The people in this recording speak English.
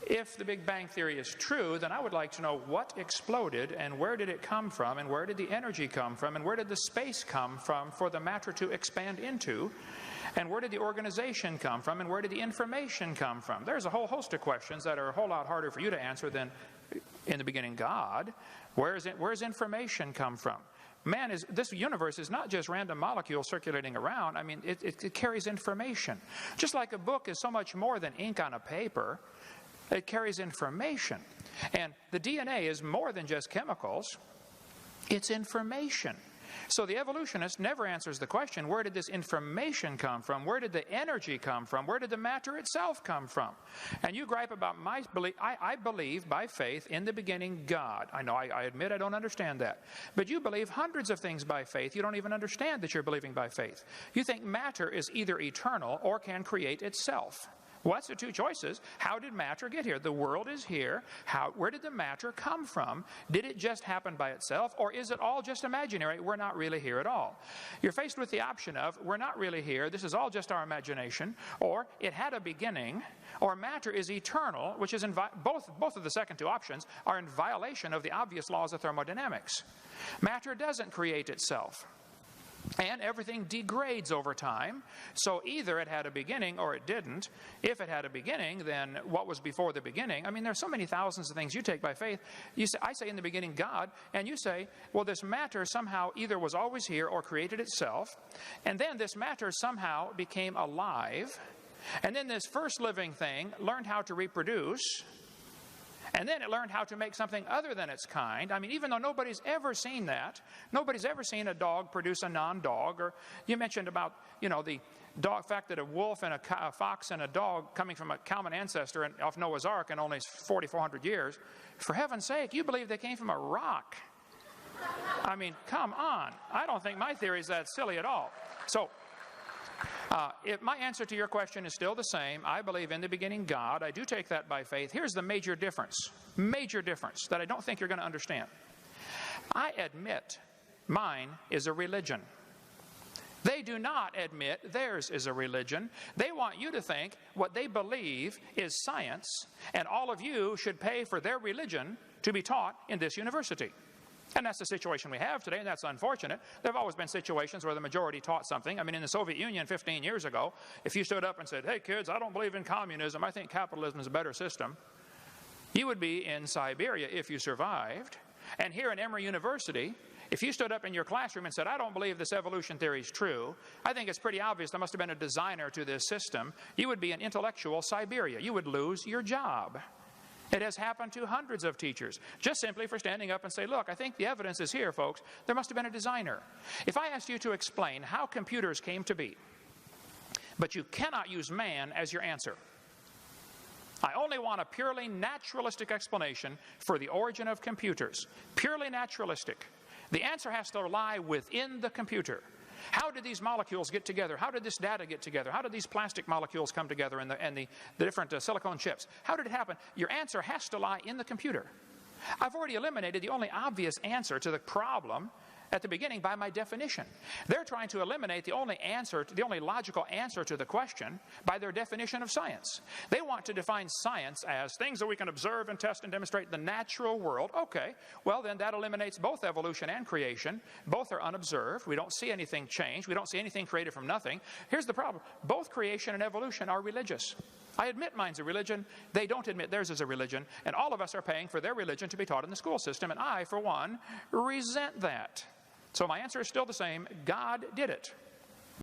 If the Big Bang Theory is true, then I would like to know what exploded and where did it come from and where did the energy come from and where did the space come from for the matter to expand into, and where did the organization come from and where did the information come from. There's a whole host of questions that are a whole lot harder for you to answer than in the beginning God. Where's information come from? This universe is not just random molecules circulating around. I mean, it carries information. Just like a book is so much more than ink on a paper. It carries information. And the DNA is more than just chemicals. It's information. So the evolutionist never answers the question, where did this information come from? Where did the energy come from? Where did the matter itself come from? And you gripe about my belief. I believe by faith in the beginning God. I know, I admit I don't understand that. But you believe hundreds of things by faith. You don't even understand that you're believing by faith. You think matter is either eternal or can create itself. What's the two choices? How did matter get here? The world is here. Where did the matter come from? Did it just happen by itself, or is it all just imaginary? We're not really here at all. You're faced with the option of, we're not really here, this is all just our imagination, or it had a beginning, or matter is eternal, which is both of the second two options are in violation of the obvious laws of thermodynamics. Matter doesn't create itself. And everything degrades over time. So either it had a beginning or it didn't. If it had a beginning, then what was before the beginning? I mean, there's so many thousands of things you take by faith. I say in the beginning God, and you say, well, this matter somehow either was always here or created itself. And then this matter somehow became alive. And then this first living thing learned how to reproduce. And then it learned how to make something other than its kind. I mean, even though nobody's ever seen that, nobody's ever seen a dog produce a non-dog. Or you mentioned about, the fact that a wolf and a fox and a dog coming from a common ancestor off Noah's Ark in only 4,400 years. For heaven's sake, you believe they came from a rock. I mean, come on. I don't think my theory is that silly at all. So, if my answer to your question is still the same, I believe in the beginning God. I do take that by faith. Here's the major difference that I don't think you're going to understand. I admit mine is a religion. They do not admit theirs is a religion. They want you to think what they believe is science, and all of you should pay for their religion to be taught in this university. And that's the situation we have today, and that's unfortunate. There have always been situations where the majority taught something. I mean, in the Soviet Union 15 years ago, if you stood up and said, hey kids, I don't believe in communism, I think capitalism is a better system, you would be in Siberia if you survived. And here in Emory University, if you stood up in your classroom and said, I don't believe this evolution theory is true, I think it's pretty obvious there must have been a designer to this system, you would be in intellectual Siberia. You would lose your job. It has happened to hundreds of teachers, just simply for standing up and say, look, I think the evidence is here, folks. There must have been a designer. If I asked you to explain how computers came to be, but you cannot use man as your answer, I only want a purely naturalistic explanation for the origin of computers. Purely naturalistic. The answer has to lie within the computer. How did these molecules get together? How did this data get together? How did these plastic molecules come together and the different silicone chips? How did it happen? Your answer has to lie in the computer. I've already eliminated the only obvious answer to the problem at the beginning by my definition. They're trying to eliminate the only logical answer to the question by their definition of science. They want to define science as things that we can observe and test and demonstrate the natural world. Okay, well then that eliminates both evolution and creation. Both are unobserved. We don't see anything change. We don't see anything created from nothing. Here's the problem. Both creation and evolution are religious. I admit mine's a religion. They don't admit theirs is a religion. And all of us are paying for their religion to be taught in the school system. And I, for one, resent that. So my answer is still the same. God did it.